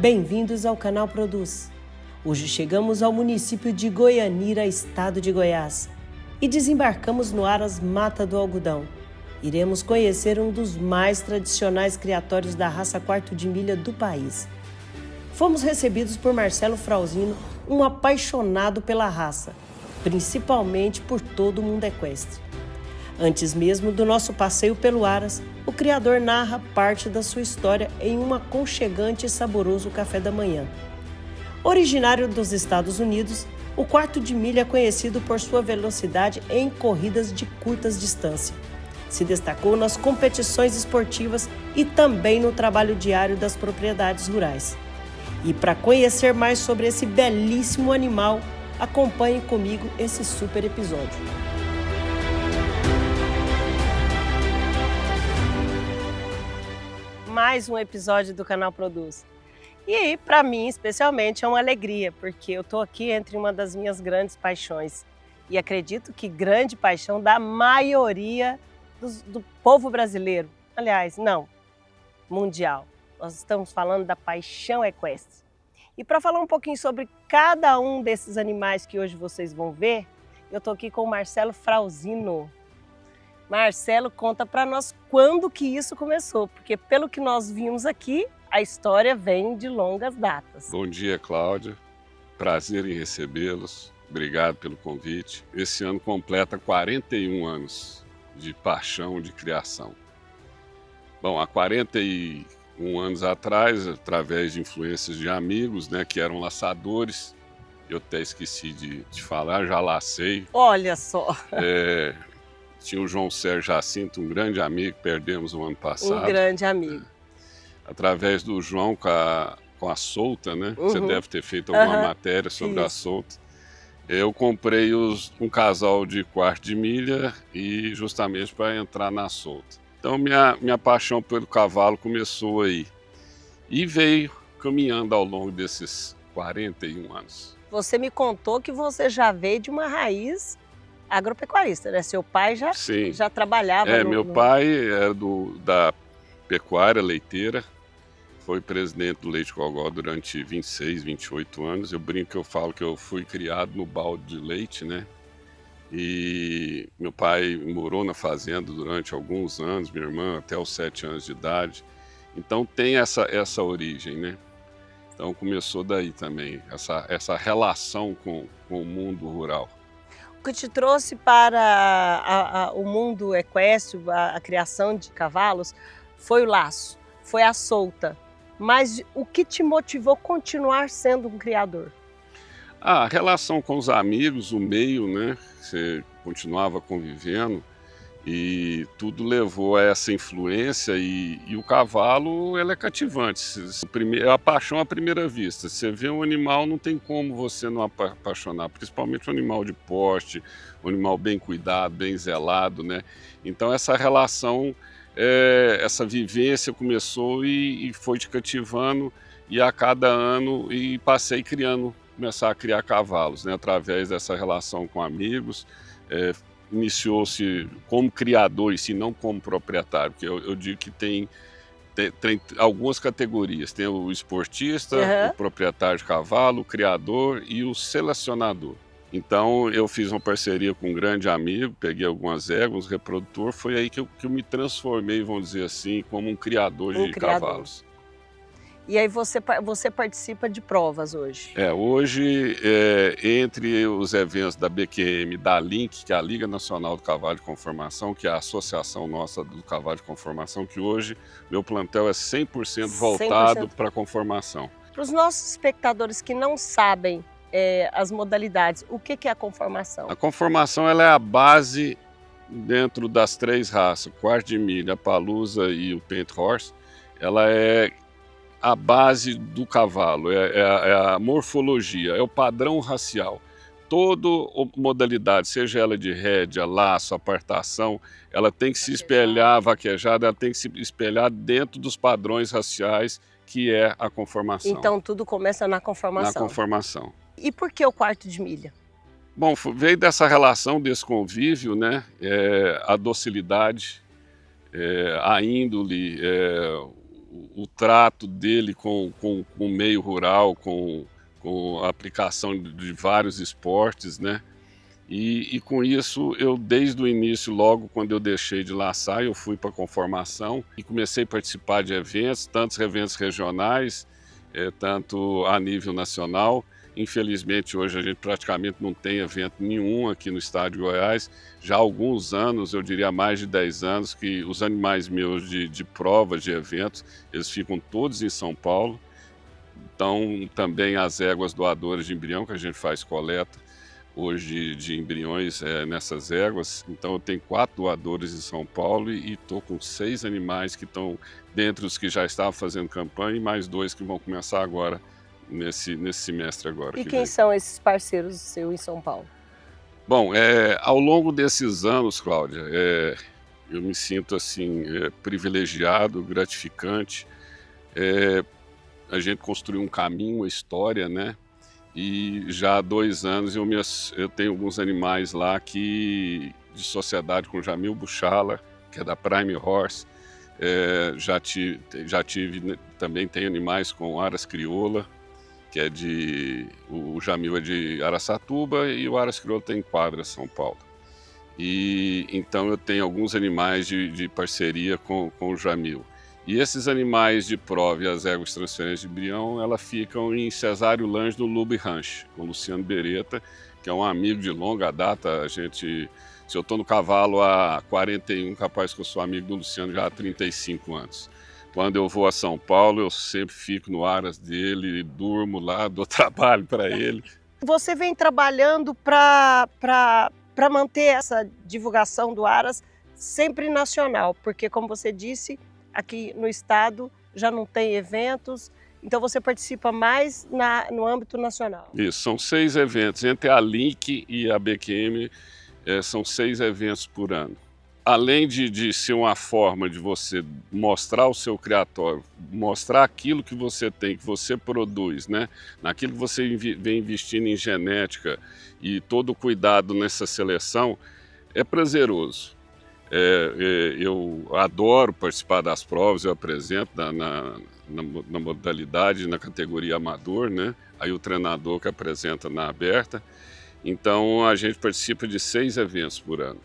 Bem-vindos ao canal Produz. Hoje chegamos ao município de Goianira, estado de Goiás, e desembarcamos no Aras Mata do Algodão. Iremos conhecer um dos mais tradicionais criatórios da raça quarto de milha do país. Fomos recebidos por Marcelo Frauzino, um apaixonado pela raça, principalmente por todo o mundo equestre. Antes mesmo do nosso passeio pelo Aras, o criador narra parte da sua história em um aconchegante e saboroso café da manhã. Originário dos Estados Unidos, o quarto de milha é conhecido por sua velocidade em corridas de curtas distâncias. Se destacou nas competições esportivas e também no trabalho diário das propriedades rurais. E para conhecer mais sobre esse belíssimo animal, acompanhe comigo esse super episódio. Mais um episódio do canal Produz. E aí, para mim, especialmente, é uma alegria, porque eu estou aqui entre uma das minhas grandes paixões. E acredito que grande paixão da maioria do povo brasileiro. Aliás, não, mundial. Nós estamos falando da paixão equestre. E para falar um pouquinho sobre cada um desses animais que hoje vocês vão ver, eu estou aqui com o Marcelo Frauzino. Marcelo, conta para nós quando que isso começou, porque pelo que nós vimos aqui, a história vem de longas datas. Bom dia, Cláudia. Prazer em recebê-los. Obrigado pelo convite. Esse ano completa 41 anos de paixão de criação. Bom, há 41 anos atrás, através de influências de amigos, que eram laçadores, eu até esqueci de falar, já lacei. Olha só! Tinha o João Sérgio Jacinto, um grande amigo, perdemos o ano passado. Um grande amigo. Através do João com a solta, Você deve ter feito alguma matéria sobre a solta. Eu comprei um casal de quarto de milha e justamente para entrar na solta. Então minha paixão pelo cavalo começou aí. E veio caminhando ao longo desses 41 anos. Você me contou que você já veio de uma raiz agropecuarista, né? Seu pai já trabalhava Meu pai era da pecuária leiteira, foi presidente do Leite Gogó durante 26, 28 anos. Eu brinco que eu falo que eu fui criado no balde de leite, E meu pai morou na fazenda durante alguns anos, minha irmã até os 7 anos de idade. Então tem essa origem, Então começou daí também, essa relação com o mundo rural. O que te trouxe para o mundo equestre, a criação de cavalos, foi o laço, foi a solta. Mas o que te motivou a continuar sendo um criador? A relação com os amigos, o meio, Você continuava convivendo e tudo levou a essa influência e o cavalo, ele é cativante. É a paixão à primeira vista. Você vê um animal, não tem como você não apaixonar, principalmente um animal de porte, um animal bem cuidado, bem zelado, Então essa relação, essa vivência começou e foi te cativando e a cada ano e passei começar a criar cavalos, através dessa relação com amigos. Iniciou-se como criador e se não como proprietário, porque eu digo que tem algumas categorias, tem o esportista, o proprietário de cavalo, o criador e o selecionador. Então eu fiz uma parceria com um grande amigo, peguei algumas éguas, um reprodutor, foi aí que eu me transformei, vamos dizer assim, como um criador de cavalos. E aí você participa de provas hoje? Hoje, entre os eventos da BQM, da LINC, que é a Liga Nacional do Cavalo de Conformação, que é a associação nossa do cavalo de conformação, que hoje meu plantel é 100% voltado para a conformação. Para os nossos espectadores que não sabem as modalidades, o que é a conformação? A conformação ela é a base dentro das 3 raças, quarto de milha, a Palusa e o Paint Horse. Ela é a base do cavalo, é a morfologia, é o padrão racial. Toda modalidade, seja ela de rédea, laço, apartação, ela tem que se espelhar, vaquejada, ela tem que se espelhar dentro dos padrões raciais, que é a conformação. Então tudo começa na conformação. Na conformação. E por que o quarto de milha? Bom, veio dessa relação, desse convívio, a docilidade, a índole, o trato dele com o meio rural, com a aplicação de vários esportes, né? E com isso, eu desde o início, logo quando eu deixei de laçar, eu fui para a conformação e comecei a participar de eventos, tantos eventos regionais, tanto a nível nacional. Infelizmente, hoje a gente praticamente não tem evento nenhum aqui no estado de Goiás. Já há alguns anos, eu diria mais de 10 anos, que os animais meus de prova, de eventos, eles ficam todos em São Paulo. Então, também as éguas doadoras de embrião, que a gente faz coleta hoje de embriões nessas éguas. Então eu tenho 4 doadores em São Paulo e estou com 6 animais que estão dentre os que já estavam fazendo campanha e mais 2 que vão começar agora, nesse semestre agora. E quem são esses parceiros seus em São Paulo? Bom, ao longo desses anos, Cláudia, eu me sinto assim privilegiado, gratificante. A gente construiu um caminho, uma história, né? E já há 2 anos eu tenho alguns animais lá de sociedade com Jamil Buchala, que é da Prime Horse. Já tive, também tenho animais com Aras Crioula, que é o Jamil é de Araçatuba e o Aras Crioula tem em Quadra, São Paulo. E então eu tenho alguns animais de parceria com o Jamil. E esses animais de prova e as éguas de transferência de embrião, elas ficam em Cesário Lange, no Lube Ranch, com o Luciano Beretta, que é um amigo de longa data. Se eu estou no cavalo há 41, capaz que eu sou amigo do Luciano já há 35 anos. Quando eu vou a São Paulo, eu sempre fico no aras dele, durmo lá, dou trabalho para ele. Você vem trabalhando para manter essa divulgação do aras sempre nacional, porque, como você disse, aqui no estado já não tem eventos, então você participa mais no âmbito nacional. Isso, são 6 eventos. Entre a Link e a BQM, são 6 eventos por ano. Além de ser uma forma de você mostrar o seu criatório, mostrar aquilo que você tem, que você produz, né? Naquilo que você vem investindo em genética e todo o cuidado nessa seleção, é prazeroso. Eu adoro participar das provas, eu apresento na modalidade, na categoria amador, né? Aí o treinador que apresenta na aberta. Então a gente participa de 6 eventos por ano.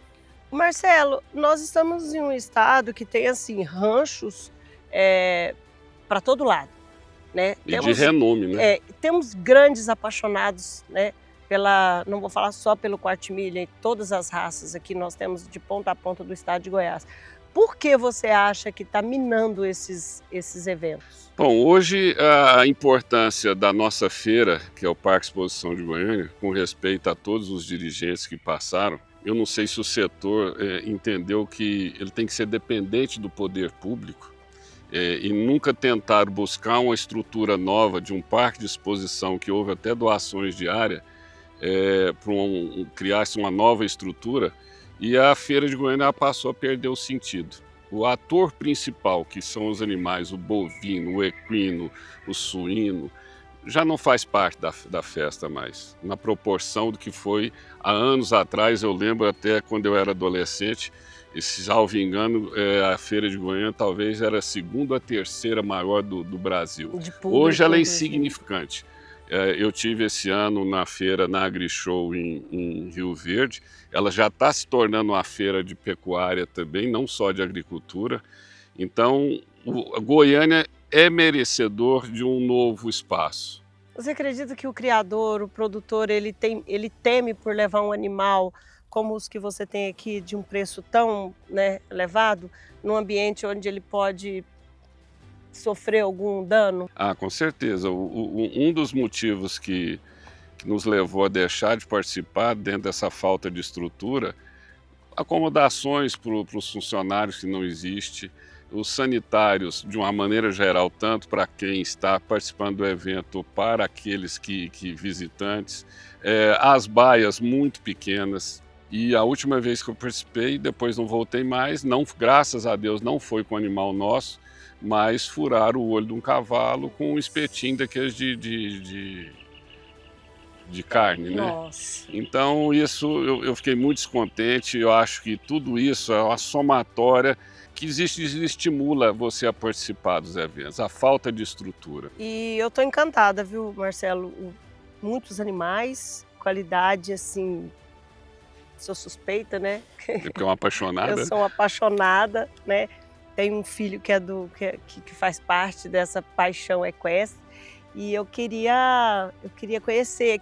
Marcelo, nós estamos em um estado que tem assim ranchos para todo lado, né? E de renome, né? Temos grandes apaixonados, né? Não vou falar só pelo Quartimilha, em todas as raças aqui nós temos de ponta a ponta do estado de Goiás. Por que você acha que está minando esses eventos? Bom, hoje a importância da nossa feira, que é o Parque Exposição de Goiânia, com respeito a todos os dirigentes que passaram, eu não sei se o setor entendeu que ele tem que ser dependente do poder público e nunca tentar buscar uma estrutura nova de um parque de exposição que houve até doações de área, para criar-se uma nova estrutura, e a Feira de Goiânia passou a perder o sentido. O ator principal, que são os animais, o bovino, o equino, o suíno, já não faz parte da festa mais, na proporção do que foi há anos atrás. Eu lembro até quando eu era adolescente, e se salvo engano, a Feira de Goiânia talvez era a 2ª ou a 3ª maior do Brasil. Hoje ela é insignificante. Eu tive esse ano na feira, na AgriShow em Rio Verde. Ela já está se tornando uma feira de pecuária também, não só de agricultura. Então, Goiânia é merecedor de um novo espaço. Você acredita que o criador, o produtor, ele teme por levar um animal como os que você tem aqui, de um preço tão, né, elevado, num ambiente onde ele pode sofrer algum dano? Ah, com certeza. Um dos motivos que nos levou a deixar de participar dentro dessa falta de estrutura, acomodações para os funcionários que não existe, os sanitários, de uma maneira geral, tanto para quem está participando do evento, para aqueles que visitantes, as baias muito pequenas. E a última vez que eu participei, depois não voltei mais, não, graças a Deus não foi com animal nosso, mas furaram o olho de um cavalo com um espetinho daqueles de de carne, né? Nossa. Então isso eu fiquei muito descontente. Eu acho que tudo isso é uma somatória que estimula você a participar dos eventos, a falta de estrutura. E eu tô encantada, viu, Marcelo? Muitos animais, qualidade, assim, sou suspeita, né? Porque é uma apaixonada. Eu sou uma apaixonada, né? Tenho um filho que que faz parte dessa paixão equestre. E eu queria conhecer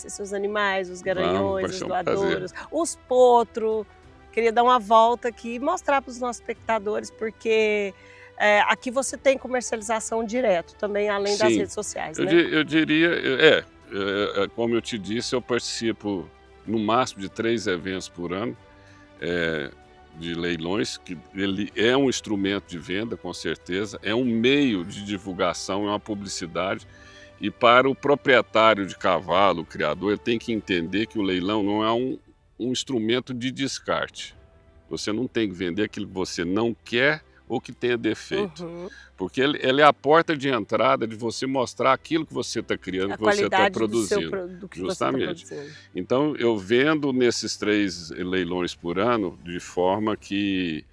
seus animais, os garanhões, os doadouros, os potros. Queria dar uma volta aqui e mostrar para os nossos espectadores, porque aqui você tem comercialização direto também, além das redes sociais, né? Eu diria, como eu te disse, eu participo no máximo de 3 eventos por ano, de leilões, que ele é um instrumento de venda, com certeza, é um meio de divulgação, é uma publicidade. E para o proprietário de cavalo, o criador, ele tem que entender que o leilão não é um instrumento de descarte. Você não tem que vender aquilo que você não quer ou que tenha defeito. Porque ele é a porta de entrada de você mostrar aquilo que você está criando, que você está produzindo. Do que justamente. Você tá produzindo. Então, eu vendo nesses 3 leilões por ano, de forma que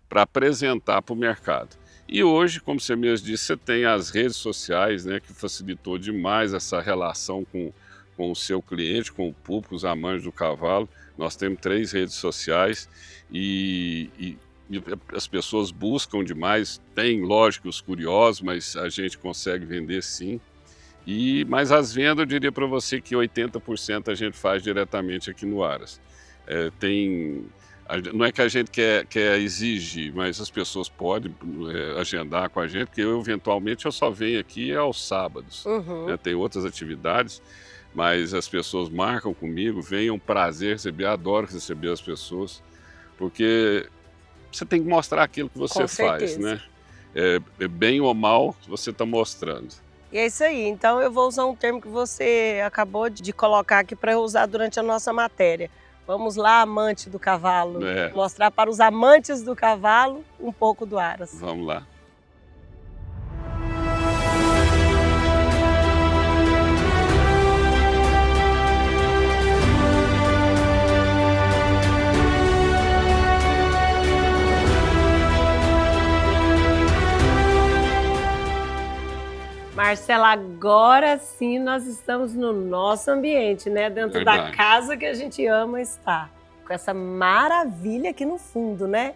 para apresentar para o mercado. E hoje, como você mesmo disse, você tem as redes sociais, né, que facilitou demais essa relação com o seu cliente, com o público, os amantes do cavalo. Nós temos 3 redes sociais e as pessoas buscam demais. Tem, lógico, os curiosos, mas a gente consegue vender sim. Mas as vendas, eu diria para você que 80% a gente faz diretamente aqui no Aras. Não é que a gente quer exigir, mas as pessoas podem agendar com a gente, porque eventualmente eu só venho aqui aos sábados. Né? Tem outras atividades, mas as pessoas marcam comigo, vem, é um prazer receber, adoro receber as pessoas, porque você tem que mostrar aquilo que você faz, né? Bem ou mal, você está mostrando. E é isso aí, então eu vou usar um termo que você acabou de colocar aqui para eu usar durante a nossa matéria. Vamos lá, amante do cavalo, mostrar para os amantes do cavalo um pouco do Aras. Vamos lá. Marcela, agora sim nós estamos no nosso ambiente, né? Dentro da casa que a gente ama estar. Com essa maravilha aqui no fundo, né?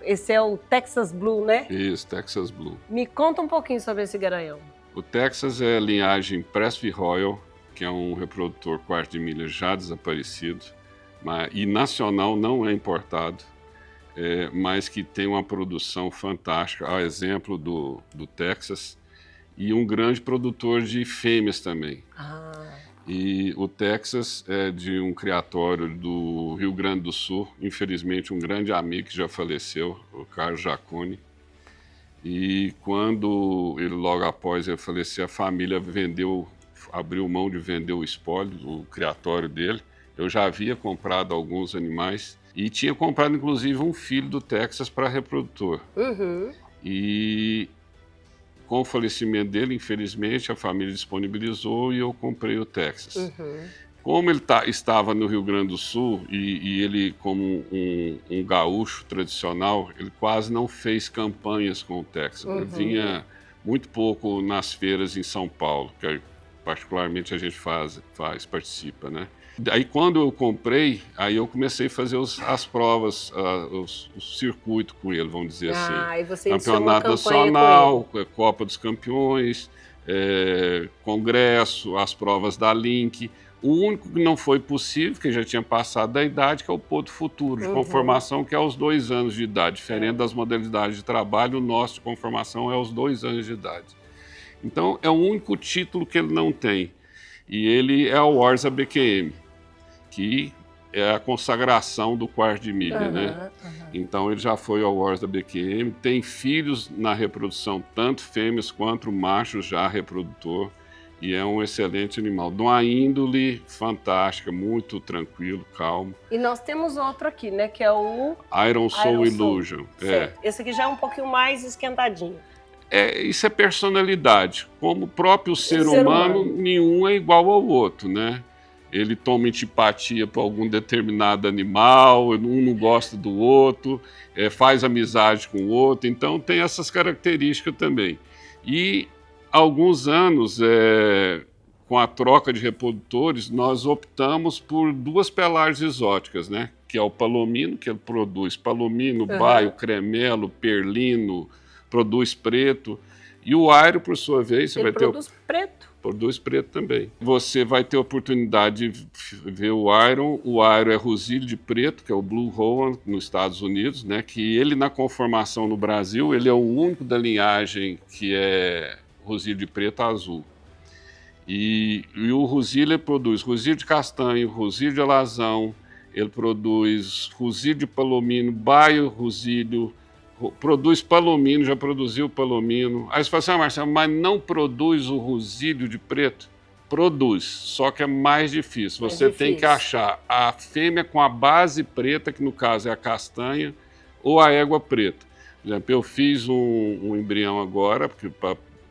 Esse é o Texas Blue, né? Isso, Texas Blue. Me conta um pouquinho sobre esse garanhão. O Texas é a linhagem Presby Royal, que é um reprodutor quarto de milha já desaparecido, e nacional, não é importado, mas que tem uma produção fantástica, a exemplo do Texas. E um grande produtor de fêmeas também. E o Texas é de um criatório do Rio Grande do Sul, infelizmente um grande amigo que já faleceu, o Carlos Jaconi. E quando ele, logo após ele falecer, a família abriu mão de vender o espólio, o criatório dele. Eu já havia comprado alguns animais e tinha comprado inclusive um filho do Texas para reprodutor. E com o falecimento dele, infelizmente, a família disponibilizou e eu comprei o Texas. Como ele estava no Rio Grande do Sul e ele, como um gaúcho tradicional, ele quase não fez campanhas com o Texas. Ele vinha muito pouco nas feiras em São Paulo, que particularmente a gente participa, né? Aí quando eu comprei, aí eu comecei a fazer as provas, o circuito com ele, vamos dizer assim. E você Campeonato Nacional, Copa dos Campeões, Congresso, as provas da Link. O único que não foi possível, que já tinha passado da idade, que é o Potro Futuro, de conformação, que é aos 2 anos de idade. Diferente das modalidades de trabalho, o nosso de conformação é aos 2 anos de idade. Então, é o único título que ele não tem. E ele é o Orsa BQM, que é a consagração do quarto de milha, né? Então ele já foi ao Orsa BQM, tem filhos na reprodução, tanto fêmeas quanto machos já reprodutor, e é um excelente animal, de uma índole fantástica, muito tranquilo, calmo. E nós temos outro aqui, né, que é o Iron Soul Illusion. Esse aqui já é um pouquinho mais esquentadinho. Isso é personalidade. Como o próprio ser humano, nenhum é igual ao outro, né? ele toma antipatia por algum determinado animal, um não gosta do outro, faz amizade com o outro, então tem essas características também. E há alguns anos, com a troca de reprodutores, nós optamos por duas pelagens exóticas, né? Que é o palomino, que ele produz palomino, baio, cremelo, perlino, produz preto. E o airo, por sua vez, ele produz preto. Produz preto também. Você vai ter a oportunidade de ver o Iron. O Iron é Rosilho de preto, que é o Blue Rowan nos Estados Unidos, né? Que ele, na conformação no Brasil, ele é o único da linhagem que é Rosilho de preto azul. E o Rosilho ele produz Rosilho de castanho, Rosilho de alazão, ele produz Rosilho de palomino, baio Rosilho, produz palomino, já produziu palomino. Aí você fala assim, Marcelo, mas não produz o Rosilho de preto? Produz, só que é mais difícil. Você tem que achar a fêmea com a base preta, que no caso é a castanha, ou a égua preta. Por exemplo, eu fiz um embrião agora,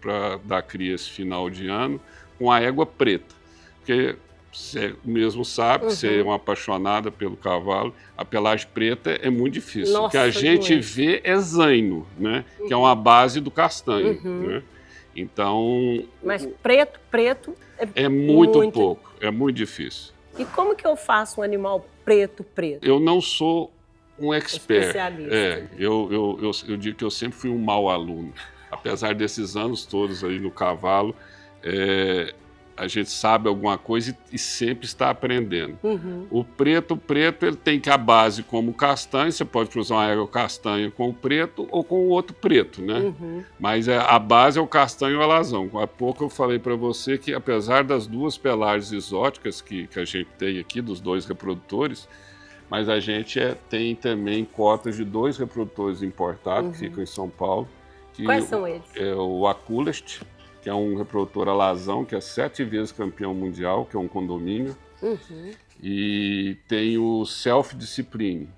para dar cria esse final de ano, com a égua preta. Porque você mesmo sabe, você é uma apaixonada pelo cavalo, a pelagem preta é muito difícil. Nossa, o que a gente vê é zaino, né? Que é uma base do castanho. Né? Então... Mas preto é muito pouco, é muito difícil. E como que eu faço um animal preto? Eu não sou um expert. Especialista. Eu digo que eu sempre fui um mau aluno. Apesar desses anos todos aí no cavalo, a gente sabe alguma coisa e sempre está aprendendo. O preto, ele tem que a base como castanho, você pode cruzar uma égua castanha com o preto ou com o outro preto, né? Mas a base é o castanho e o alazão. Há pouco eu falei para você que, apesar das duas pelagens exóticas que a gente tem aqui, dos dois reprodutores, mas a gente tem também cotas de 2 reprodutores importados que ficam em São Paulo. Quais são eles? É o Aculest, que é um reprodutor alazão, que é 7 vezes campeão mundial, que é um condomínio. E tem o Self-Discipline,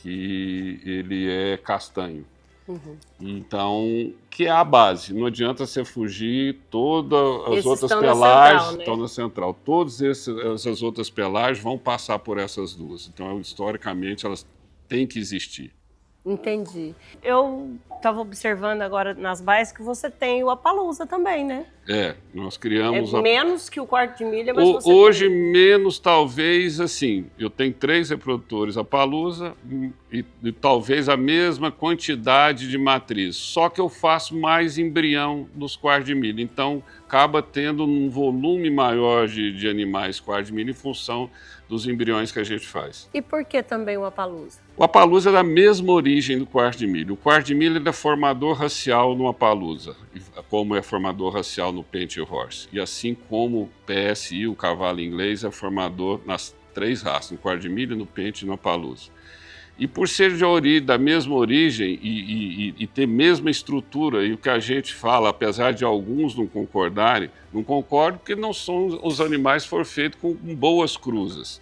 que ele é castanho. Então, que é a base. Não adianta você fugir, todas as outras pelagens estão na central. Todas essas outras pelagens vão passar por essas duas. Então, historicamente, elas têm que existir. Entendi. Eu estava observando agora nas baias que você tem o Appaloosa também, né? Nós criamos... menos que o quarto de milha, mas você hoje, tem. menos, talvez, assim, eu tenho 3 reprodutores Appaloosa e talvez a mesma quantidade de matriz, só que eu faço mais embrião dos quartos de milha, então acaba tendo um volume maior de animais quarto de milha em função dos embriões que a gente faz. E por que também o Appaloosa? O Appaloosa é da mesma origem do quarto de milho. O quarto de milho é formador racial no Appaloosa, como é formador racial no Painted Horse. E assim como o PSI, o cavalo inglês, é formador nas 3 raças, no quarto de milho, no Painted e no Appaloosa. E por ser da mesma origem e ter mesma estrutura, e o que a gente fala, apesar de alguns não concordarem, não concordo porque não são os animais que foram feitos com boas cruzas.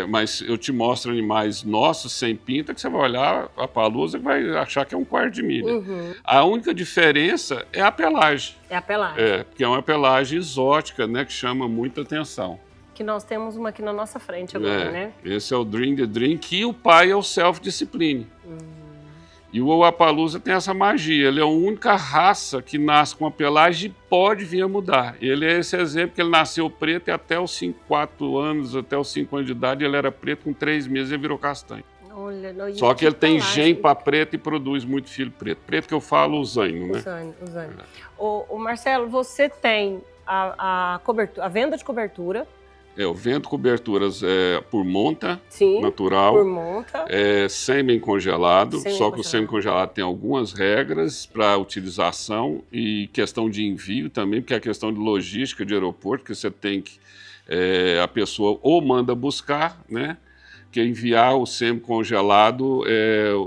Mas eu te mostro animais nossos, sem pinta, que você vai olhar a Appaloosa e vai achar que é um quarto de milha. A única diferença é a pelagem. É a pelagem. Porque é uma pelagem exótica, né, que chama muita atenção. Que nós temos uma aqui na nossa frente agora, né? Esse é o Dream the Dream, que o pai é o Self-Discipline. E o Appaloosa tem essa magia, ele é a única raça que nasce com a pelagem e pode vir a mudar. Ele é esse exemplo que ele nasceu preto e até os 4 anos, até os 5 anos de idade, ele era preto, com 3 meses ele virou castanho. Olha, só que ele tem gene para preto e produz muito filho preto. Preto que eu falo, o zaino, né? O zaino. O Marcelo, você tem a venda de cobertura. Eu vendo coberturas por monta, sim, natural, por monta. Sêmen congelado, só que o sêmen congelado tem algumas regras para utilização e questão de envio também, porque é a questão de logística de aeroporto, que você tem que, a pessoa ou manda buscar, né? porque enviar o semi-congelado,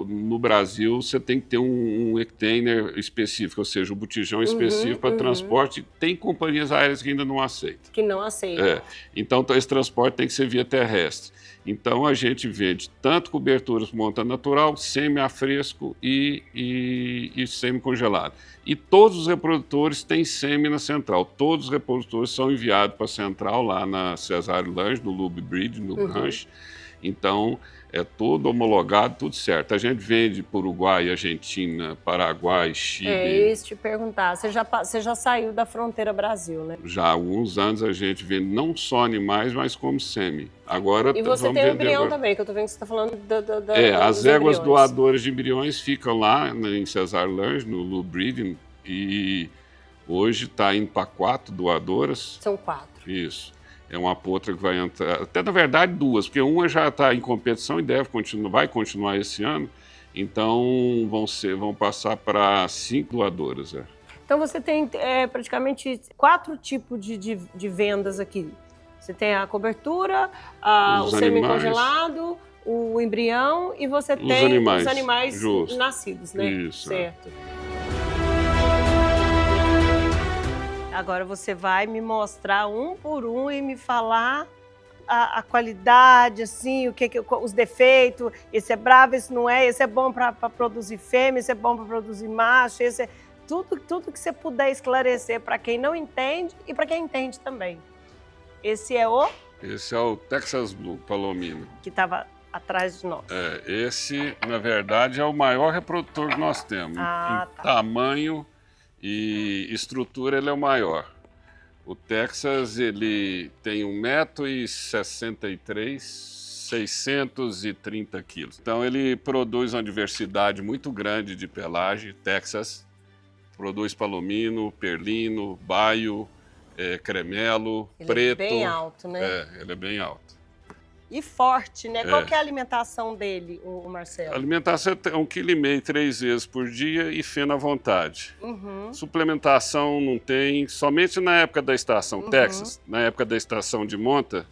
no Brasil, você tem que ter um container específico, ou seja, um botijão específico para transporte. Tem companhias aéreas que ainda não aceitam. Que não aceitam. Então, esse transporte tem que ser via terrestre. Então, a gente vende tanto coberturas por monta natural, semi-a-fresco e semi-congelado. E todos os reprodutores têm semi na central. Todos os reprodutores são enviados para a central, lá na Cesário Lange, no Lube Breed, no rancho. Então, é tudo homologado, tudo certo. A gente vende para Uruguai, Argentina, Paraguai, Chile. É isso te perguntar. Você já saiu da fronteira Brasil, né? Já há alguns anos a gente vende não só animais, mas como semi. Agora, e você tem embrião também, que eu estou vendo que você está falando as éguas doadoras de embriões ficam lá em Cesário Lange, no Lube Breeding, e hoje está indo para 4 doadoras. São 4. Isso. É uma potra que vai entrar, até na verdade 2, porque uma já está em competição e vai continuar esse ano, então vão passar para 5 doadoras. Então você tem praticamente 4 tipos de vendas aqui. Você tem a cobertura, o semi-congelado, o embrião e você tem os animais nascidos, né? Isso. Certo. Agora você vai me mostrar um por um e me falar a qualidade, assim, os defeitos. Esse é bravo, esse não é, esse é bom para produzir fêmea, esse é bom para produzir macho, esse é tudo que você puder esclarecer para quem não entende e para quem entende também. Esse é o Texas Blue Palomino, que estava atrás de nós. Esse, na verdade, é o maior reprodutor que nós temos. Em tamanho e estrutura, ele é o maior. O Texas, ele tem 1,63 m, 630 quilos. Então, ele produz uma diversidade muito grande de pelagem. Texas produz palomino, perlino, baio, cremelo, preto. Ele é bem alto, né? Ele é bem alto. E forte, né? Qual que é a alimentação dele, o Marcelo? A alimentação é 1,5 kg 3 vezes por dia e feno à vontade. Suplementação não tem, somente na época da estação Texas, na época da estação de monta,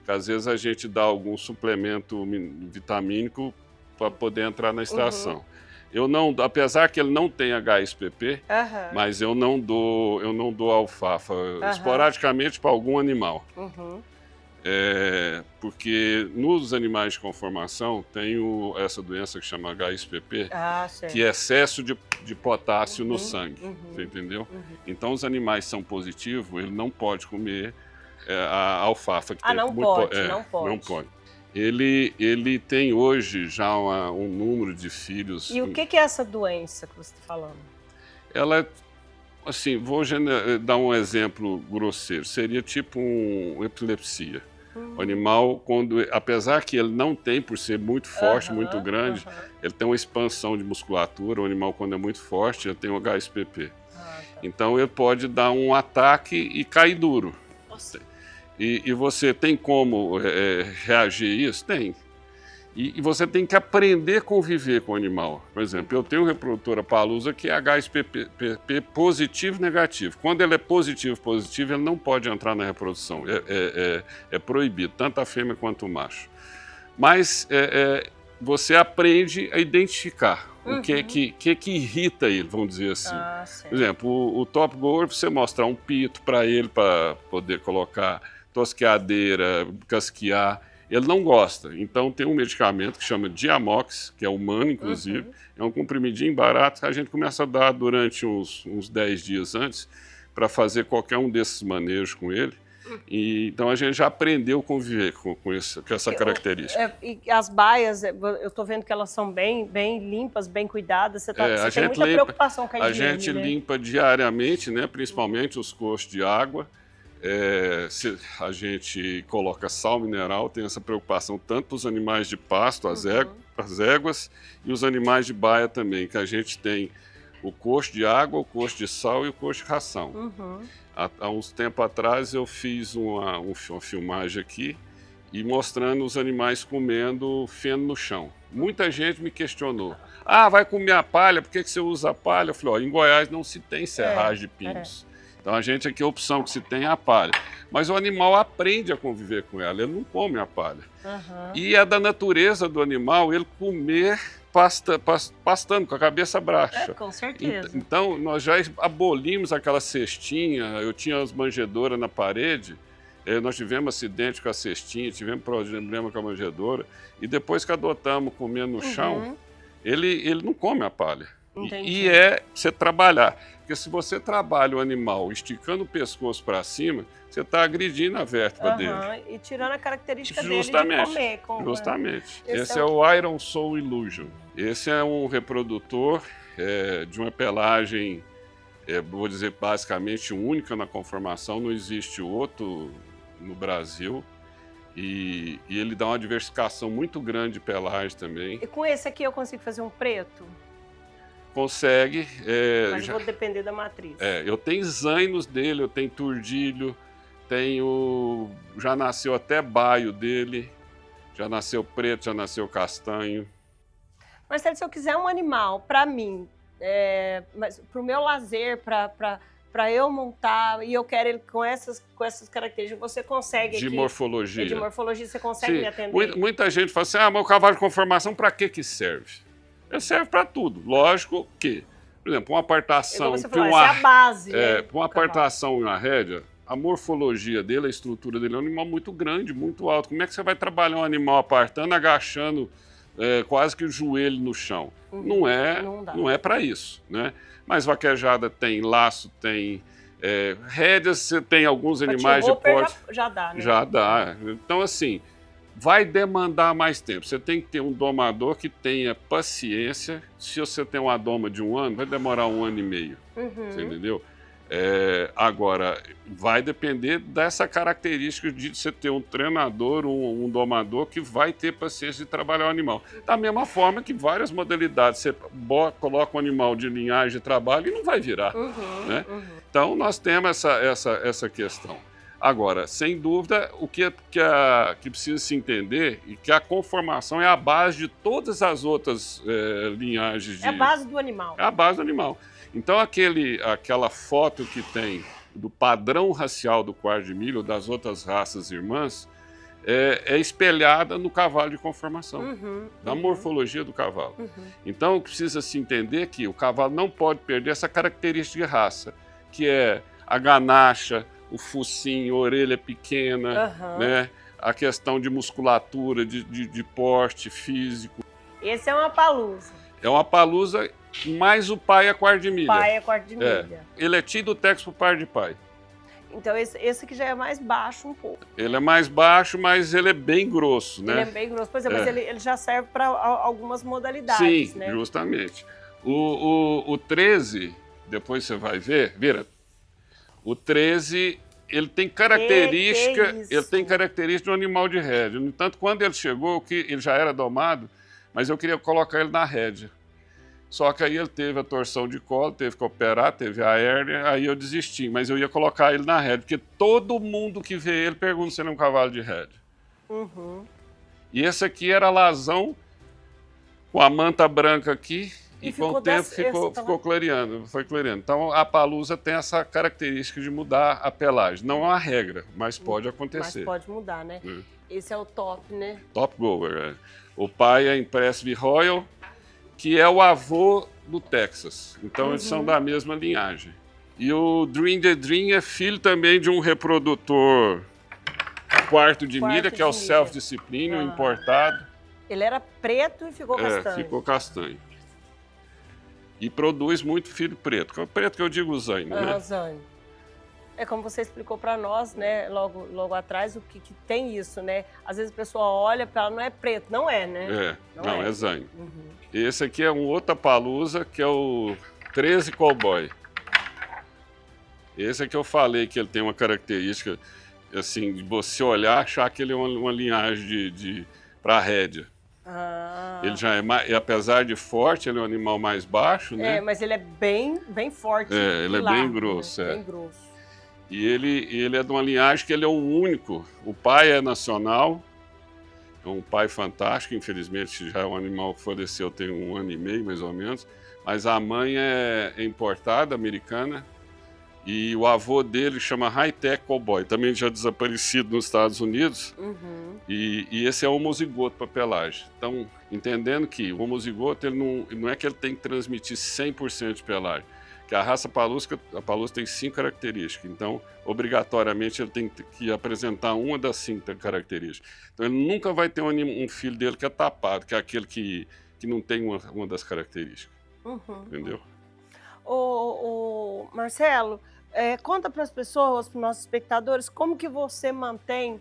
que às vezes a gente dá algum suplemento vitamínico para poder entrar na estação. Eu não, apesar que ele não tem HSPP, mas eu não dou alfafa esporadicamente para algum animal. Porque nos animais de conformação tem essa doença que chama HSPP, que é excesso de potássio no sangue, você entendeu? Então os animais são positivos, ele não pode comer a alfafa. Que não pode. Ele tem hoje já um número de filhos. E o que é essa doença que você está falando? Ela, assim, vou dar um exemplo grosseiro, seria tipo uma epilepsia. O animal, apesar que ele não tem, por ser muito forte, muito grande, ele tem uma expansão de musculatura. O animal, quando é muito forte, ele tem o HSPP. Então, ele pode dar um ataque e cair duro. Nossa. E você tem como reagir a isso? Tem. E você tem que aprender a conviver com o animal. Por exemplo, eu tenho um reprodutor Appaloosa que é HSPP positivo e negativo. Quando ele é positivo, ele não pode entrar na reprodução. É proibido, tanto a fêmea quanto o macho. Mas você aprende a identificar o que irrita ele, vamos dizer assim. Por exemplo, o Top Goer, você mostrar um pito para ele, para poder colocar tosqueadeira, casquear, ele não gosta. Então tem um medicamento que chama Diamox, que é humano, inclusive. É um comprimidinho barato que a gente começa a dar durante uns 10 dias antes para fazer qualquer um desses manejos com ele. Então a gente já aprendeu a conviver com essa característica. E as baias, eu estou vendo que elas são bem limpas, bem cuidadas. Você tem muita preocupação com a higiene, A gente limpa diariamente, né, principalmente os coxos de água. A gente coloca sal mineral, tem essa preocupação tanto para os animais de pasto, as éguas, e os animais de baia também, que a gente tem o coxo de água, o coxo de sal e o coxo de ração. Há uns tempos atrás eu fiz uma filmagem aqui e mostrando os animais comendo feno no chão. Muita gente me questionou. Vai comer a palha, por que você usa a palha? Eu falei, em Goiás não se tem serragem de pinos. Então a gente aqui, a opção que se tem é a palha. Mas o animal aprende a conviver com ela, ele não come a palha. E é da natureza do animal ele comer pastando, com a cabeça baixa. Com certeza. Então nós já abolimos aquela cestinha, eu tinha as manjedoras na parede, nós tivemos acidente com a cestinha, tivemos problema com a manjedoura, e depois que adotamos comer no chão, ele não come a palha. E é você trabalhar. Porque se você trabalha o animal esticando o pescoço para cima, você está agredindo a vértebra dele. E tirando a característica Justamente, dele de comer. Justamente. Esse é o Iron Soul Illusion. Esse é um reprodutor de uma pelagem, vou dizer, basicamente única na conformação. Não existe outro no Brasil. E ele dá uma diversificação muito grande de pelagem também. E com esse aqui eu consigo fazer um preto? Consegue. Mas vou depender da matriz. Eu tenho zainos dele, eu tenho turdilho, já nasceu até baio dele, já nasceu preto, já nasceu castanho. Marcelo, se eu quiser um animal para mim, mas para o meu lazer, para eu montar, e eu quero ele com essas características, você consegue de aqui, morfologia. De morfologia, você consegue me atender? Muita gente fala assim, mas o cavalo de conformação para que serve? Ele serve para tudo. Lógico que, por exemplo, uma apartação... Você falou, essa é a base, né, para uma apartação e uma rédea, a morfologia dele, a estrutura dele é um animal muito grande, muito alto. Como é que você vai trabalhar um animal apartando, agachando quase que o joelho no chão? Não é para isso, né? Mas vaquejada tem, laço tem, rédeas, você tem alguns animais de porte... Já dá, né? Já dá. Então, assim, vai demandar mais tempo. Você tem que ter um domador que tenha paciência. Se você tem uma doma de 1 ano, vai demorar 1 ano e meio. Você entendeu? Agora, vai depender dessa característica de você ter um treinador, um domador que vai ter paciência de trabalhar o animal. Da mesma forma que várias modalidades, você coloca um animal de linhagem de trabalho e não vai virar. Né? Então, nós temos essa questão. Agora, sem dúvida, o que precisa se entender é que a conformação é a base de todas as outras linhagens. É a base do animal. É a base do animal. Então, aquela foto que tem do padrão racial do quarto de milho, das outras raças irmãs, é espelhada no cavalo de conformação, da morfologia do cavalo. Então, precisa se entender que o cavalo não pode perder essa característica de raça, que é a ganacha, o focinho, a orelha pequena, né? A questão de musculatura, de porte físico. Esse é uma palusa. É uma palusa, mas o pai é quarto de milha. Pai é quarto de milha. Ele é Tidotex pro par de pai. Então esse aqui já é mais baixo um pouco. Ele é mais baixo, mas ele é bem grosso, né? Ele é bem grosso, pois é, mas ele já serve para algumas modalidades, sim, né? Sim, justamente. O 13, depois você vai ver, o 13, ele tem característica, de um animal de rédea. No entanto, quando ele chegou, ele já era domado, mas eu queria colocar ele na rédea. Só que aí ele teve a torção de colo, teve que operar, teve a hérnia, aí eu desisti. Mas eu ia colocar ele na rédea, porque todo mundo que vê ele pergunta se ele é um cavalo de rédea. E esse aqui era lazão, com a manta branca aqui, e com o tempo ficou clareando, foi clareando. Então a palusa tem essa característica de mudar a pelagem. Não é uma regra, mas pode acontecer. Mas pode mudar, né? Esse é o top, né? Top Goer. O pai é Impressive Royal, que é o avô do Texas. Então eles são da mesma linhagem. E o Dream the Dream é filho também de um reprodutor quarto de milha, que é o Self-Discipline, o importado. Ele era preto e ficou castanho. Ficou castanho. E produz muito filho preto. O preto que eu digo zaino, né? Zaino. É como você explicou para nós, né, logo atrás, o que tem isso, né? Às vezes a pessoa olha para ela, não é preto, não é, né? Não é zaino. Esse aqui é um outra palusa, que é o 13 Cowboy. Esse é que eu falei que ele tem uma característica, assim, de você olhar, achar que ele é uma linhagem para rédea. Ele já é apesar de forte, ele é um animal mais baixo, né? Mas ele é bem forte. Ele é bem grosso, Bem grosso. E ele é de uma linhagem que ele é o único. O pai é nacional, é um pai fantástico, infelizmente já é um animal que faleceu tem 1 ano e meio, mais ou menos. Mas a mãe é importada, americana, E o avô dele chama High-Tech Cowboy, também já desaparecido nos Estados Unidos. E esse é homozigoto para pelagem. Então, entendendo que o homozigoto ele não é que ele tem que transmitir 100% de pelagem, que a raça palusca tem 5 características, então obrigatoriamente ele tem que apresentar uma das 5 características. Então ele nunca vai ter um filho dele que é tapado, que é aquele que não tem uma das características, entendeu? Marcelo, conta para as pessoas, para os nossos espectadores, como que você mantém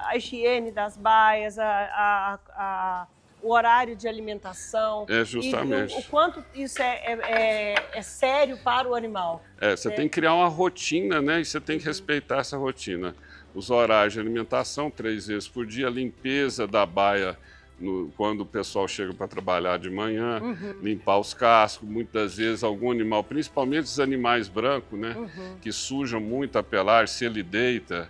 a higiene das baias, o horário de alimentação. Justamente. E o quanto isso é sério para o animal. Você tem que criar uma rotina, né? E você tem que respeitar essa rotina. Os horários de alimentação, 3 vezes por dia, limpeza da baia quando o pessoal chega para trabalhar de manhã, limpar os cascos, muitas vezes algum animal, principalmente os animais brancos, né? Que sujam muito a pelagem, se ele deita.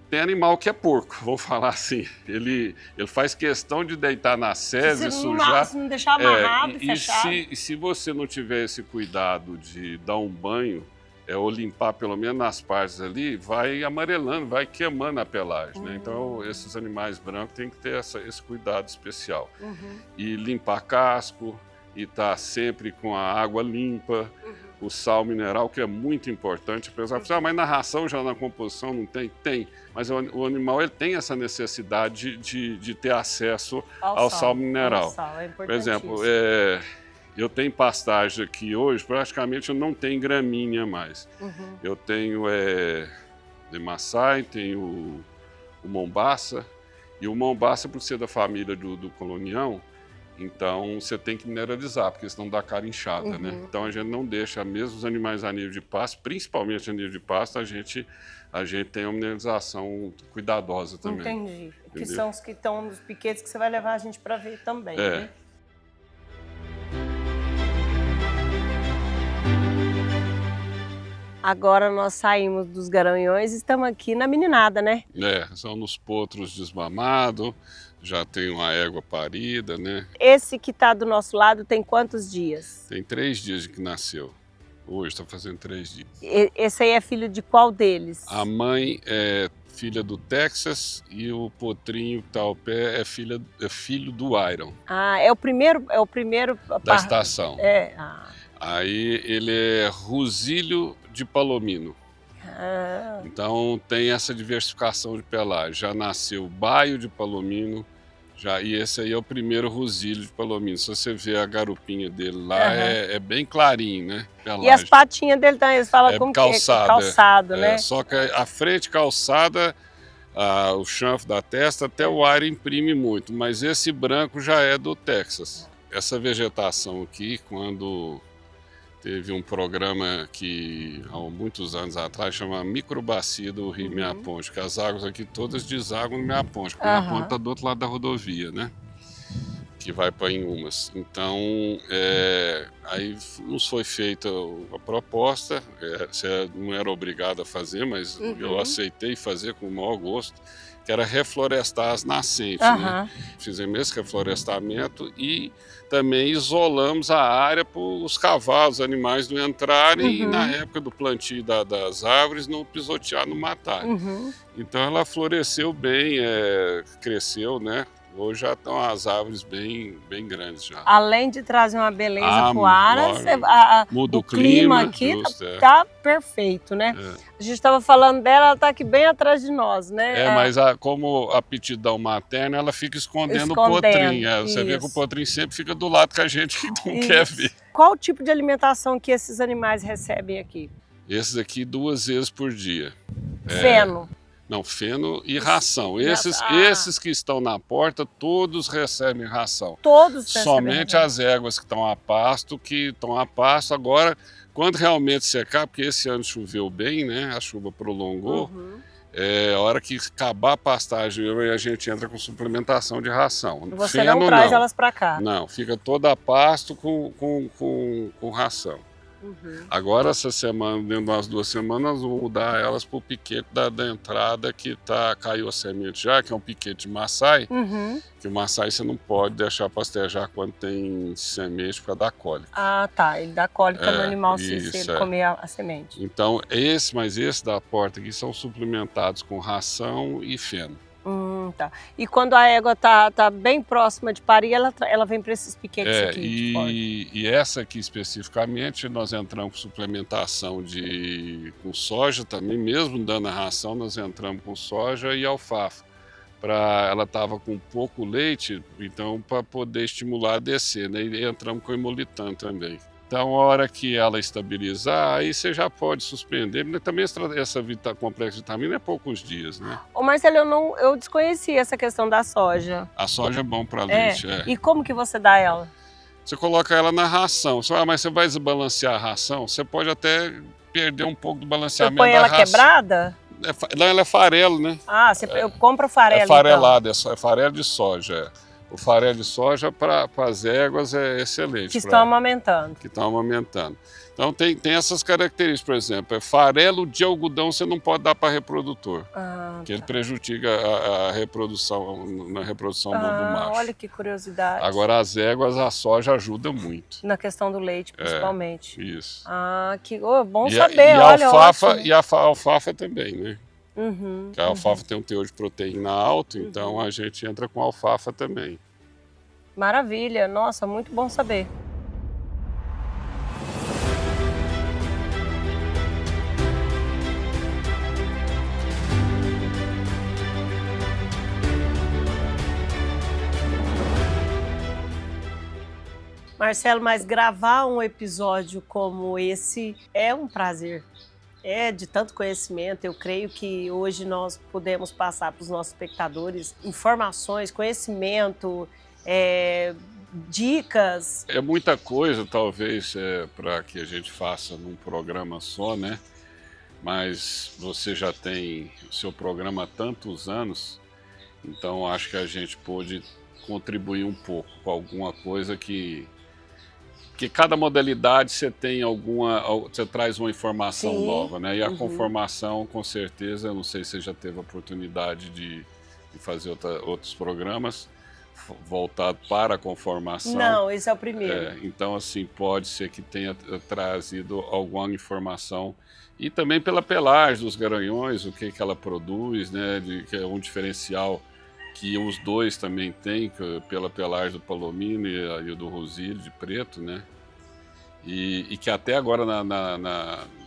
Tem animal que é porco, vamos falar assim. Ele faz questão de deitar na sese e sujar. Se não deixar amarrado e fechado. E se você não tiver esse cuidado de dar um banho, ou limpar pelo menos nas partes ali, vai amarelando, vai queimando a pelagem. Né? Então, esses animais brancos têm que ter esse cuidado especial. E limpar casco, e estar sempre com a água limpa. O sal mineral, que é muito importante. O pessoal fala, mas na ração, já na composição, não tem? Tem. Mas o animal ele tem essa necessidade de ter acesso ao sal mineral. Por exemplo, eu tenho pastagem aqui hoje, praticamente eu não tenho gramínea mais. Eu tenho Demaçai, tenho o Mombaça. E o Mombaça, por ser da família do colonião, então, você tem que mineralizar, porque senão dá cara inchada, né? Então, a gente não deixa, mesmo os animais a nível de pasto, principalmente a nível de pasto, a gente tem uma mineralização cuidadosa também. Entendi. Entendeu? Que são os que estão nos piquetes que você vai levar a gente para ver também, né? Agora nós saímos dos Garanhões e estamos aqui na meninada, né? São nos potros desmamados, já tem uma égua parida, né? Esse que está do nosso lado tem quantos dias? Tem 3 dias de que nasceu. Hoje está fazendo 3 dias. Esse aí é filho de qual deles? A mãe é filha do Texas e o potrinho que está ao pé é filho do Iron. É o primeiro da estação. Aí ele é Rusílio de Palomino. Então tem essa diversificação de pelagem. Já nasceu Baio de Palomino, e esse aí é o primeiro Rusílio de Palomino. Se você ver a garupinha dele lá, é bem clarinho, né? Pelagem. E as patinhas dele também, eles falam como calçado, calçado, né? Só que a frente calçada, o chanfre da testa, até o ar imprime muito, mas esse branco já é do Texas. Essa vegetação aqui, quando teve um programa que, há muitos anos atrás, chama Microbacia do Rio Meia-Ponte, que as águas aqui todas desaguam no Meia-Ponte, porque o Meia-Ponte está do outro lado da rodovia, né? Que vai para Inhumas. Então, aí nos foi feita a proposta, você não era obrigado a fazer, mas eu aceitei fazer com o maior gosto, que era reflorestar as nascentes. Né? Fizemos esse reflorestamento e também isolamos a área para os cavalos, os animais não entrarem e na época do plantio das árvores não pisotear, não matar. Então ela floresceu bem, cresceu, né? Hoje já estão as árvores bem grandes já. Além de trazer uma beleza para o ar, muda o clima aqui está perfeito, né? A gente estava falando dela, ela está aqui bem atrás de nós, né? Mas como a aptidão materna, ela fica escondendo o potrinho. Você vê que o potrinho sempre fica do lado que a gente não quer ver. Qual o tipo de alimentação que esses animais recebem aqui? Esses aqui 2 vezes por dia. Feno? Não, feno e ração. Esses que estão na porta, todos recebem ração. Todos recebem. Somente as éguas que estão a pasto, agora, quando realmente secar, porque esse ano choveu bem, né? A chuva prolongou. A hora que acabar a pastagem, a gente entra com suplementação de ração. Você feno, não traz elas para cá? Não, fica toda a pasto com ração. Uhum. Agora, essa semana, dentro de umas 2 semanas, vou mudar elas para o piquete da entrada que caiu a semente já, que é um piquete de Maasai, Uhum. que o Maasai você não pode deixar pastejar quando tem semente para dar cólica. Ah, tá. Ele dá cólica no animal se ele Isso, comer a semente. Então, mas esse da porta aqui são suplementados com ração e feno. Tá. E quando a égua tá bem próxima de parir, ela vem para esses piquetes aqui de porta. E essa aqui especificamente, nós entramos com suplementação com soja também, mesmo dando a ração, nós entramos com soja e alfafa. Ela estava com pouco leite, então para poder estimular a descer, né? E entramos com Hemolitan também. Então, a hora que ela estabilizar, aí você já pode suspender. Também essa complexo de vitamina é poucos dias, né? Ô Marcelo, eu desconhecia essa questão da soja. A soja é bom para leite, E como que você dá ela? Você coloca ela na ração. Mas você vai desbalancear a ração? Você pode até perder um pouco do balanceamento da ração. Você põe ela quebrada? Não, ela é farelo, né? Ah, eu compro farelo, é farelado, então. É farelo de soja. O farelo de soja para as éguas é excelente. Que estão amamentando. Que estão amamentando. Então tem essas características, por exemplo, farelo de algodão você não pode dar para reprodutor, porque ele prejudica a reprodução, na reprodução do macho. Olha que curiosidade. Agora as éguas, a soja ajuda muito. Na questão do leite, principalmente. Isso. Que bom saber, olha, e a alfafa também, né? Uhum, a alfafa tem um teor de proteína alto, então a gente entra com alfafa também. Maravilha, nossa, muito bom saber. Marcelo, mas gravar um episódio como esse é um prazer. É de tanto conhecimento, eu creio que hoje nós podemos passar para os nossos espectadores informações, conhecimento, dicas. É muita coisa, talvez, para que a gente faça num programa só, né? Mas você já tem o seu programa há tantos anos, então acho que a gente pôde contribuir um pouco com alguma coisa que cada modalidade você tem você traz uma informação nova, né? E a conformação, com certeza, eu não sei se você já teve a oportunidade de fazer outros programas voltados para a conformação. Não, esse é o primeiro. Então, assim, pode ser que tenha trazido alguma informação. E também pela pelagem dos garanhões, o que ela produz, né? Que é um diferencial que os dois também têm, pela pelagem do palomino e do rosilho de preto, né? E que até agora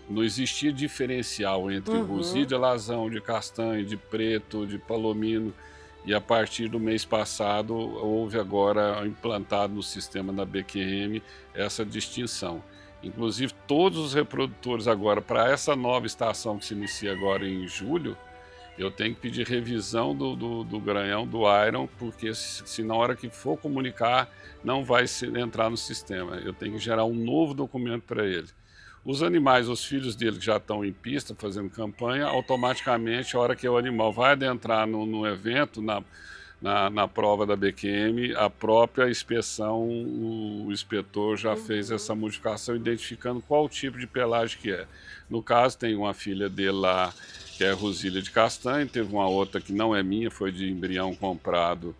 não existia diferencial entre rosilho de alazão, de castanho, de preto, de palomino, e a partir do mês passado houve agora implantado no sistema da BQM essa distinção. Inclusive todos os reprodutores agora, para essa nova estação que se inicia agora em julho, eu tenho que pedir revisão do garanhão, do Iron, porque se na hora que for comunicar, não vai entrar no sistema. Eu tenho que gerar um novo documento para ele. Os animais, os filhos dele que já estão em pista, fazendo campanha, automaticamente, a hora que o animal vai adentrar no evento, na prova da BQM, a própria inspeção, o inspetor já fez essa modificação, identificando qual tipo de pelagem que é. No caso, tem uma filha dele lá, que é rosilha de castanho, teve uma outra que não é minha, foi de embrião comprado,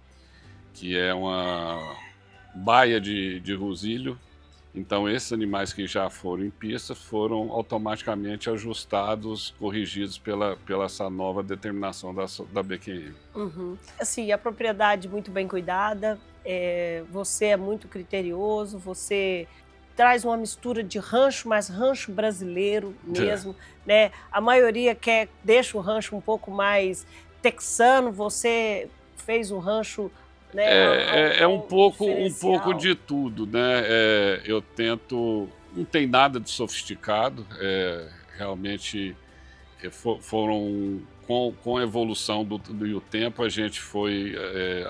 que é uma baia de rosilho. Então, esses animais que já foram em pista foram automaticamente ajustados, corrigidos pela essa nova determinação da BQM. Assim, a propriedade muito bem cuidada, você é muito criterioso, você traz uma mistura de rancho, mas rancho brasileiro mesmo, né? A maioria deixa o rancho um pouco mais texano, você fez um rancho, né? É um pouco de tudo, né? Eu tento, não tem nada de sofisticado, realmente foram com a evolução do tempo, a gente foi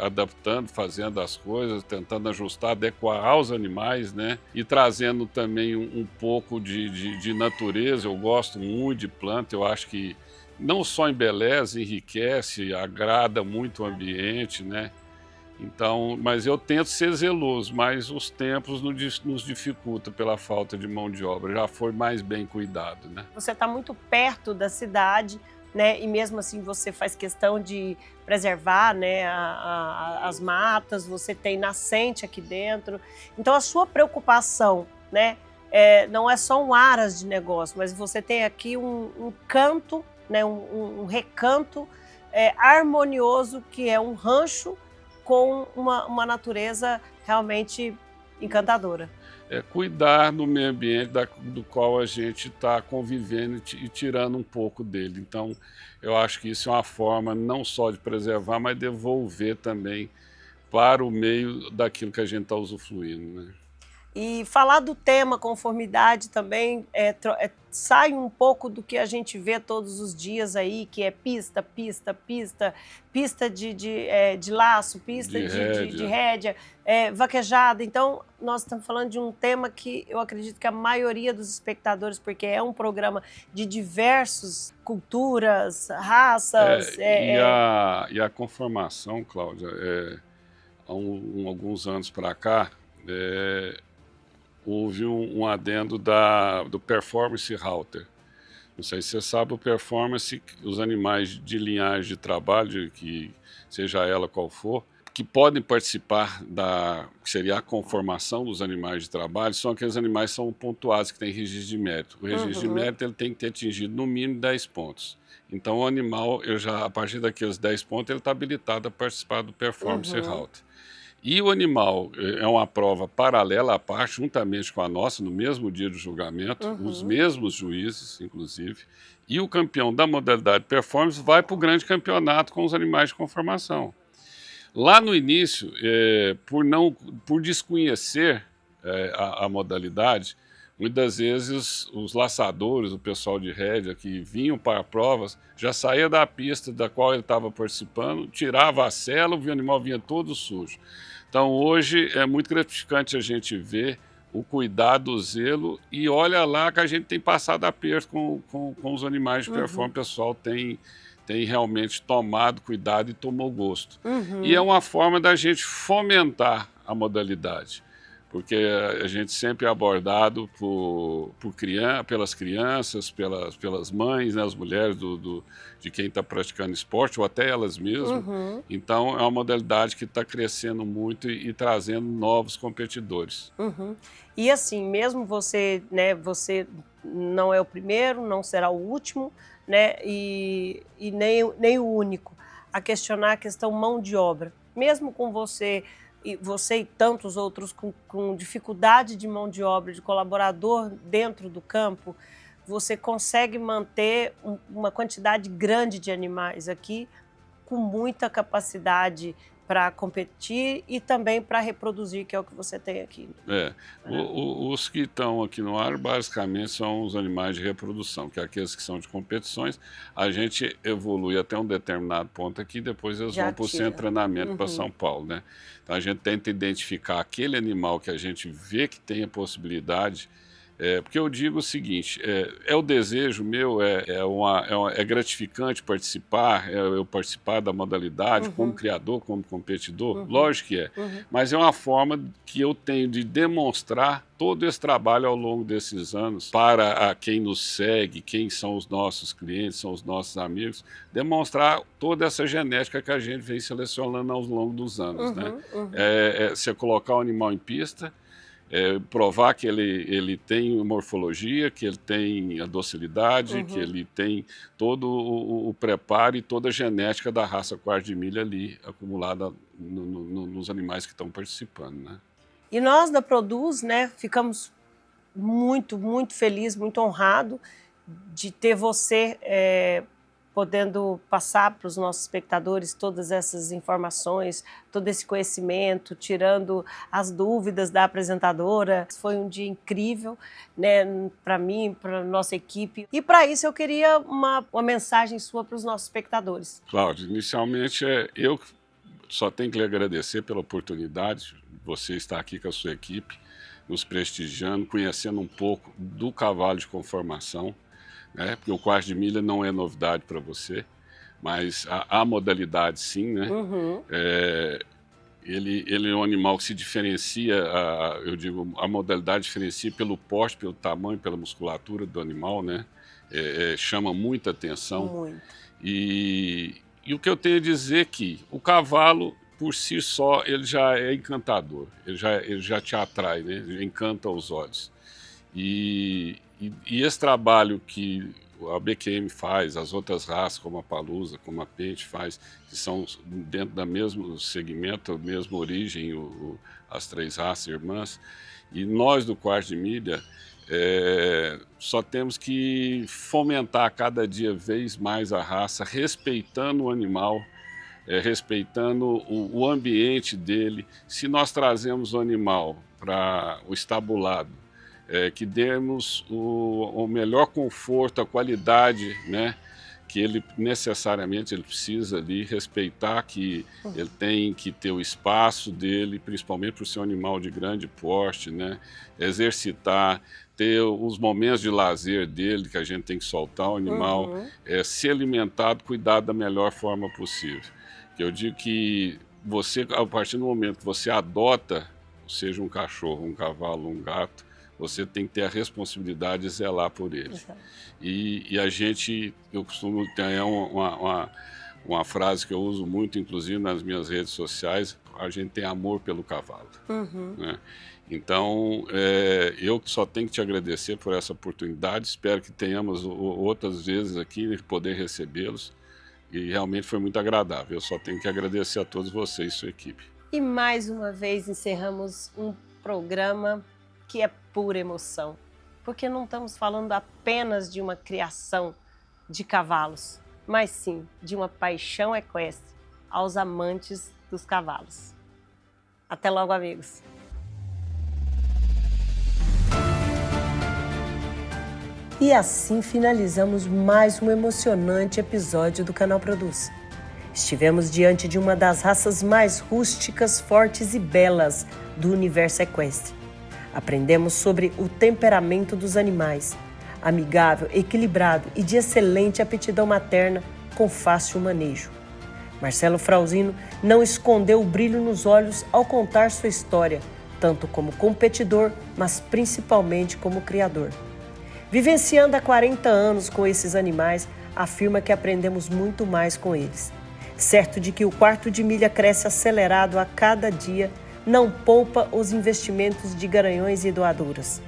adaptando, fazendo as coisas, tentando ajustar, adequar aos animais, né? E trazendo também um pouco de natureza. Eu gosto muito de planta, eu acho que não só embeleza, enriquece, agrada muito o ambiente, né? Então, mas eu tento ser zeloso, mas os tempos nos dificultam pela falta de mão de obra. Já foi mais bem cuidado, né? Você está muito perto da cidade, né? E mesmo assim você faz questão de preservar, né, as matas, você tem nascente aqui dentro. Então a sua preocupação, né, não é só um aras de negócio, mas você tem aqui um canto, né, um recanto harmonioso, que é um rancho com uma natureza realmente encantadora. É cuidar do meio ambiente do qual a gente está convivendo e tirando um pouco dele. Então, eu acho que isso é uma forma não só de preservar, mas devolver também para o meio daquilo que a gente está usufruindo, né? E falar do tema conformidade também sai um pouco do que a gente vê todos os dias aí, que é pista, pista, pista, pista de laço, pista de rédea, vaquejada. Então, nós estamos falando de um tema que eu acredito que a maioria dos espectadores, porque é um programa de diversas culturas, raças... E a conformação, Cláudia, há alguns anos para cá, houve um adendo do Performance Halter. Não sei se você sabe, o Performance, os animais de linhagem de trabalho, que seja ela qual for, que podem participar que seria a conformação dos animais de trabalho, são aqueles animais que são pontuados, que têm registro de mérito. O registro de mérito ele tem que ter atingido no mínimo 10 pontos. Então o animal, a partir daqueles 10 pontos, ele está habilitado a participar do Performance Halter. E o animal é uma prova paralela à parte, juntamente com a nossa, no mesmo dia do julgamento, os mesmos juízes, inclusive, e o campeão da modalidade performance vai para o grande campeonato com os animais de conformação. Lá no início, por desconhecer a modalidade, muitas vezes os laçadores, o pessoal de rédea que vinham para provas, já saía da pista da qual ele estava participando, tirava a sela, o animal vinha todo sujo. Então hoje é muito gratificante a gente ver o cuidado, o zelo, e olha lá que a gente tem passado aperto com os animais de performance. O pessoal tem realmente tomado cuidado e tomou gosto. E é uma forma da gente fomentar a modalidade, porque a gente sempre é abordado pelas crianças, pelas mães, né, as mulheres de quem está praticando esporte, ou até elas mesmas. Então, é uma modalidade que está crescendo muito e trazendo novos competidores. E assim, mesmo você, né, você não é o primeiro, não será o último, né, e nem o único a questionar a questão mão de obra. Mesmo com você e tantos outros com dificuldade de mão de obra, de colaborador dentro do campo, você consegue manter uma quantidade grande de animais aqui, com muita capacidade para competir e também para reproduzir, que é o que você tem aqui. Os que estão aqui no ar, basicamente, são os animais de reprodução, que é aqueles que são de competições. A gente evolui até um determinado ponto aqui, depois eles vão para o centro de treinamento para São Paulo, né? Então a gente tenta identificar aquele animal que a gente vê que tem a possibilidade. Porque eu digo o seguinte, o desejo meu, é gratificante participar, eu participar da modalidade como criador, como competidor, lógico que é, mas é uma forma que eu tenho de demonstrar todo esse trabalho ao longo desses anos para quem nos segue, quem são os nossos clientes, são os nossos amigos, demonstrar toda essa genética que a gente vem selecionando ao longo dos anos, né? Você colocar o animal em pista, provar que ele tem morfologia, que ele tem a docilidade, que ele tem todo o preparo e toda a genética da raça quarto de milha ali acumulada nos animais que estão participando, né? E nós da Produz, né, ficamos muito, muito felizes, muito honrados de ter você podendo passar para os nossos espectadores todas essas informações, todo esse conhecimento, tirando as dúvidas da apresentadora. Foi um dia incrível, né, para mim, para a nossa equipe. E para isso eu queria uma mensagem sua para os nossos espectadores. Cláudio, inicialmente eu só tenho que lhe agradecer pela oportunidade de você estar aqui com a sua equipe, nos prestigiando, conhecendo um pouco do cavalo de conformação, né? Porque o quarto de milha não é novidade para você, mas a modalidade sim, né? Ele é um animal que se diferencia, eu digo, a modalidade diferencia pelo porte, pelo tamanho, pela musculatura do animal, né? Chama muita atenção. Muito. E o que eu tenho a dizer é que o cavalo, por si só, ele já é encantador, ele já te atrai, né? Ele encanta os olhos. E esse trabalho que a BQM faz, as outras raças, como a Palusa, como a Pente faz, que são dentro do mesmo segmento, a mesma origem, as 3 raças irmãs, e nós do Quartzo de Milha, só temos que fomentar cada dia vez mais a raça, respeitando o animal, respeitando o ambiente dele. Se nós trazemos o animal para o estabulado, que demos o melhor conforto, a qualidade, né, que ele necessariamente ele precisa ali, respeitar que ele tem que ter o espaço dele, principalmente para o seu animal de grande porte, né, exercitar, ter os momentos de lazer dele, que a gente tem que soltar o animal, ser alimentado, cuidar da melhor forma possível. Eu digo que você, a partir do momento que você adota, seja um cachorro, um cavalo, um gato, você tem que ter a responsabilidade de zelar por ele. E a gente, eu costumo ter uma frase que eu uso muito, inclusive nas minhas redes sociais, a gente tem amor pelo cavalo. Né? Então, eu só tenho que te agradecer por essa oportunidade, espero que tenhamos outras vezes aqui, poder recebê-los, e realmente foi muito agradável. Eu só tenho que agradecer a todos vocês e sua equipe. E mais uma vez encerramos um programa que é pura emoção, porque não estamos falando apenas de uma criação de cavalos, mas sim de uma paixão equestre aos amantes dos cavalos. Até logo, amigos! E assim finalizamos mais um emocionante episódio do Canal Produz. Estivemos diante de uma das raças mais rústicas, fortes e belas do universo equestre. Aprendemos sobre o temperamento dos animais, amigável, equilibrado e de excelente aptidão materna com fácil manejo. Marcelo Frauzino não escondeu o brilho nos olhos ao contar sua história, tanto como competidor, mas principalmente como criador. Vivenciando há 40 anos com esses animais, afirma que aprendemos muito mais com eles. Certo de que o Quartzo de Milha cresce acelerado a cada dia, não poupa os investimentos de garanhões e doadoras.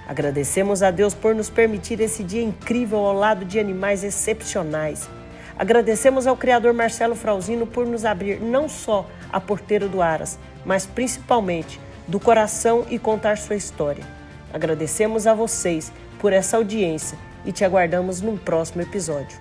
Agradecemos a Deus por nos permitir esse dia incrível ao lado de animais excepcionais. Agradecemos ao criador Marcelo Frauzino por nos abrir não só a porteira do Aras, mas principalmente do coração e contar sua história. Agradecemos a vocês por essa audiência e te aguardamos num próximo episódio.